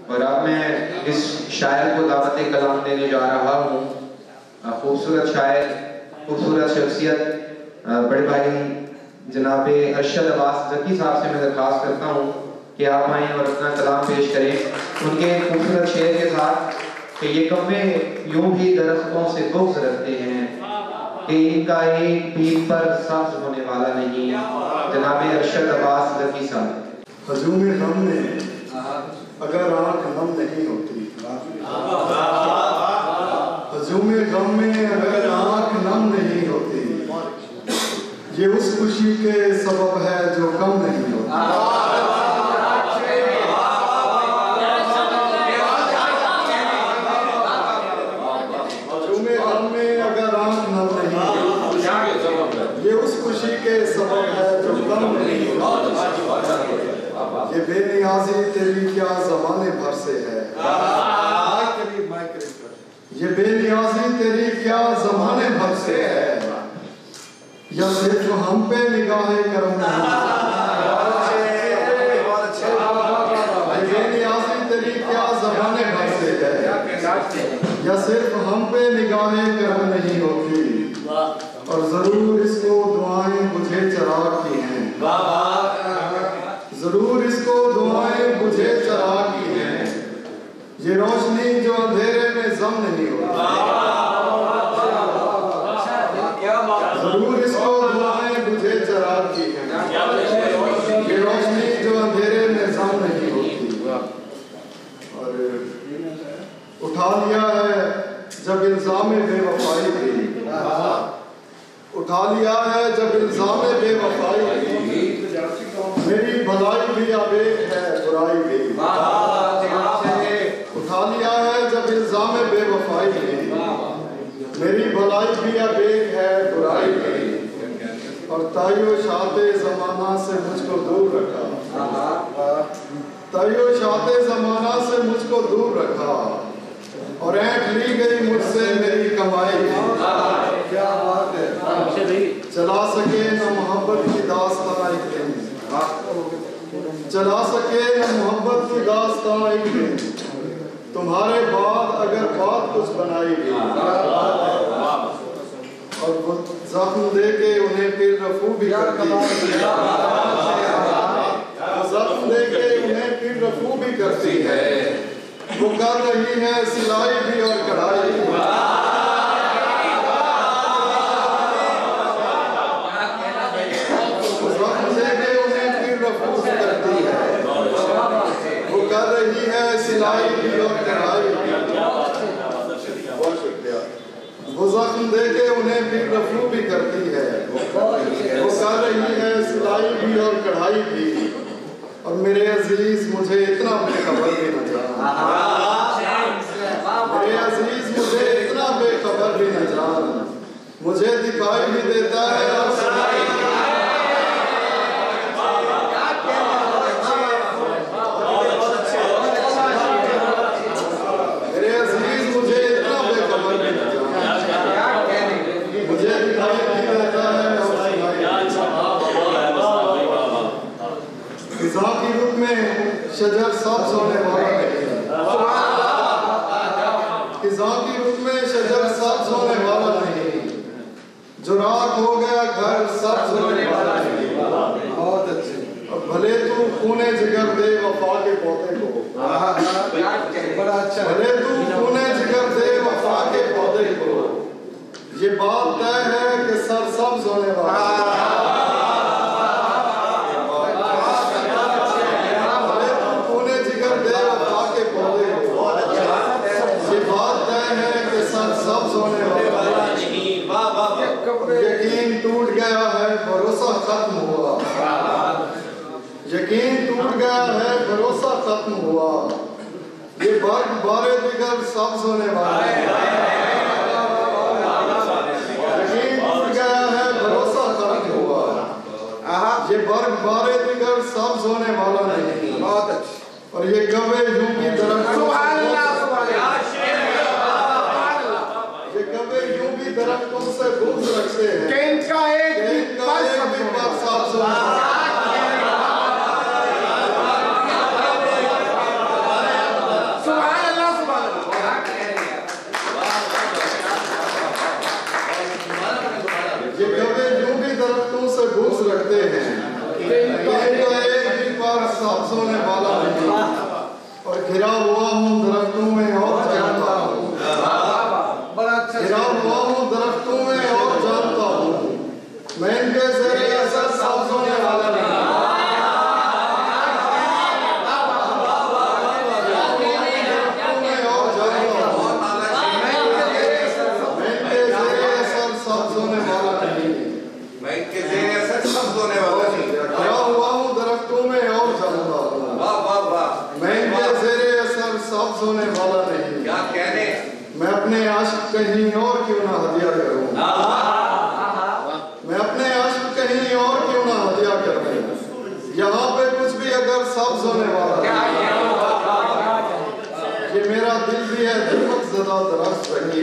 और अब मैं इस शायर को दावत कलाम देने जा रहा हूँ। खूबसूरत शायर, खूबसूरत शख्सियत बड़े भाई जनाब अरशद अब्बास ज़की साहब से मैं दरख्वास्त करता हूँ कि आप आएँ और अपना कलाम पेश करें उनके खूबसूरत शेर के साथ कि ये कव्वे यूं भी दरख्तों से बुग़्ज़ रखते हैं कि इनका एक भी पर सब्ज़ होने वाला नहीं। जनाब अरशद अब्बास ज़की साहब। हजूम गम में अगर आँख नम नहीं होती, हजूम गम में अगर आँख नम नहीं होती, ये उस खुशी के सबब है जो कम नहीं होती। हजूम गम में अगर आँख नम नहीं होती, ये उस खुशी के सबब है जो कम नहीं होती। ये बेनियाजी तेरी क्या ज़माने भर से है, ये बेनियाजी तेरी क्या ज़माने भर से है, या सिर्फ हम पे निगाहे करम नहीं। ये बेनियाजी तेरी क्या ज़माने भर से है, या सिर्फ हम पे निगाहे करम नहीं होती। और ज़रूर इसको दुआएं बुझे चिराग की हैं, जरूर इसको दुआएं बुझे चिराग की हैं, ये रोशनी जो अंधेरे में जम नहीं होती। जरूर इसको दुआएं बुझे चिराग की हैं, ये रोशनी जो अंधेरे में जम नहीं होती। और उठा लिया है जब इल्जाम बेवफाई भी, उठा लिया है जब इल्जाम बेवफाई भी, मेरी भलाई भी अब एक है बुराई भी। उठा लिया है जब इल्जाम बेवफाई भी, मेरी भलाई भी अब एक है बुराई भी। और ताइयो शाते ज़माना से मुझको दूर रखा, ताइयो शाते ज़माना से मुझको दूर रखा, और ऐंठ ली गई मुझसे मेरी कमाई भी। क्या बात है। चला सके न मोहब्बत की दास्तां एक दिन, चला सके न मोहब्बत की दास्तां एक दिन, तुम्हारे बाद अगर बात कुछ बनाई गई। और जख्म दे के उन्हें फिर रफू भी करती है, जख्म दे के उन्हें फिर रफू भी करती है। वो कर रही है सिलाई भी और कढ़ाई भी। वो कर रही है सिलाई भी और कढ़ाई भी। बहुत शुक्रिया। वो जख्म दे के उन्हें भी रफू भी करती है, वो कर रही है सिलाई भी और कढ़ाई भी। और मेरे अजीज मुझे इतना बेखबर भी न जान, मेरे अजीज मुझे इतना बेखबर भी न जान, मुझे दिखाई भी देता है और सुनाई भी। शजर सब्ज होने वाला नहीं, खिज़ां की रुत में शजर सब्ज होने वाला नहीं, जो राख हो गया घर सब्ज होने वाला नहीं। बहुत अच्छे। और भले तू खूने जिगर दे वफा के पौधे को, बड़ा अच्छा। भले तू खूने जिगर दे वफा के पौधे को, ये बात तय है कि सर सब्ज होने वाला है। यकीन टूट गया है भरोसा खत्म हुआ, यकीन टूट गया है भरोसा खत्म हुआ, ये बर्फ बारे दिगर सब्ज होने वाला है। यकीन टूट गया है भरोसा खत्म हुआ, ये बर्फ बारे दिगर सब्ज होने वाला नहीं। बहुत अच्छी। और ये कवे यूं की दरख्त, दरख्तों से बुग़्ज़ रखते हैं कि इनका एक भी पर साफ सुथरा। घिरा हुआ हूँ दरख्तों में और जानता हूँ, घिरा हुआ हूँ दरख्तों में और जानता हूँ, मैं इनके ज़ेरे असर सब्ज़ होने वाला नहीं। होने वाला नहीं। क्या कहने? मैं अपने आशिक कहीं और क्यों ना हदिया करूं, मैं अपने आशिक कहीं और क्यों ना हदिया करूं, यहाँ पे कुछ भी अगर सब्ज होने वाला है, ये मेरा दिल भी है दीमक ज़दा दरख्त रही,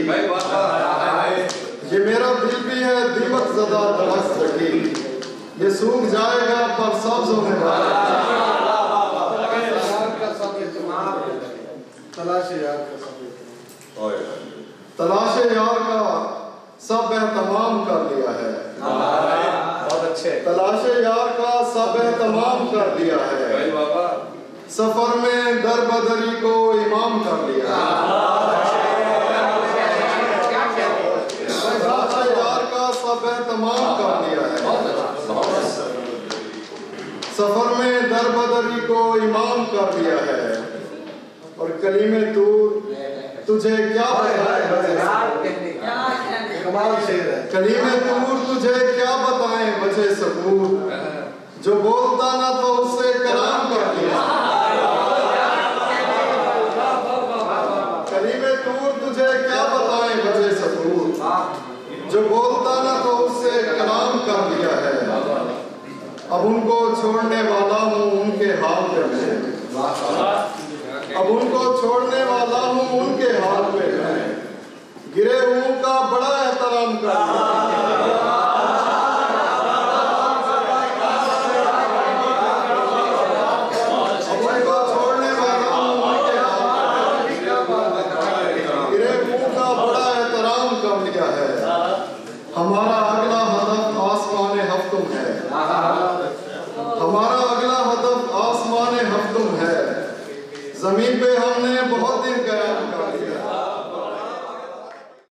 ये मेरा दिल भी है दीमक ज़दा दरख्त रही, ये सूख जाएगा पर सब्ज होने वाला है। तलाशे यार का सब एहतमाम कर लिया है, बहुत अच्छे। तलाशे यार का सब एहतमाम कर लिया है, सफर में दर बदरी को इमाम कर लिया है। तलाशे यार का सब एहतमाम कर लिया है, सफर में दर बदरी को इमाम कर लिया है। और कलीमे तूर तुझे क्या कलीमे तूर तुझे क्या बताएं वजह सबूत, जो बोलता ना तो उससे कलाम कर दिया। कलीमे तूर तुझे क्या बताएं वजह सबूत, जो बोलता ना तो उससे कलाम कर दिया है। अब उनको छोड़ने वाला हूँ उनके हाल पे मैं, अब उनको छोड़ने वाला हूँ उनके हाल पे मैं, गिरे हुओं का बड़ा एहतराम करता अब उनको छोड़ने वाला हूँ उनके हाल पे, गिरे हुओं का बड़ा एहतराम कर लिया है। हमारा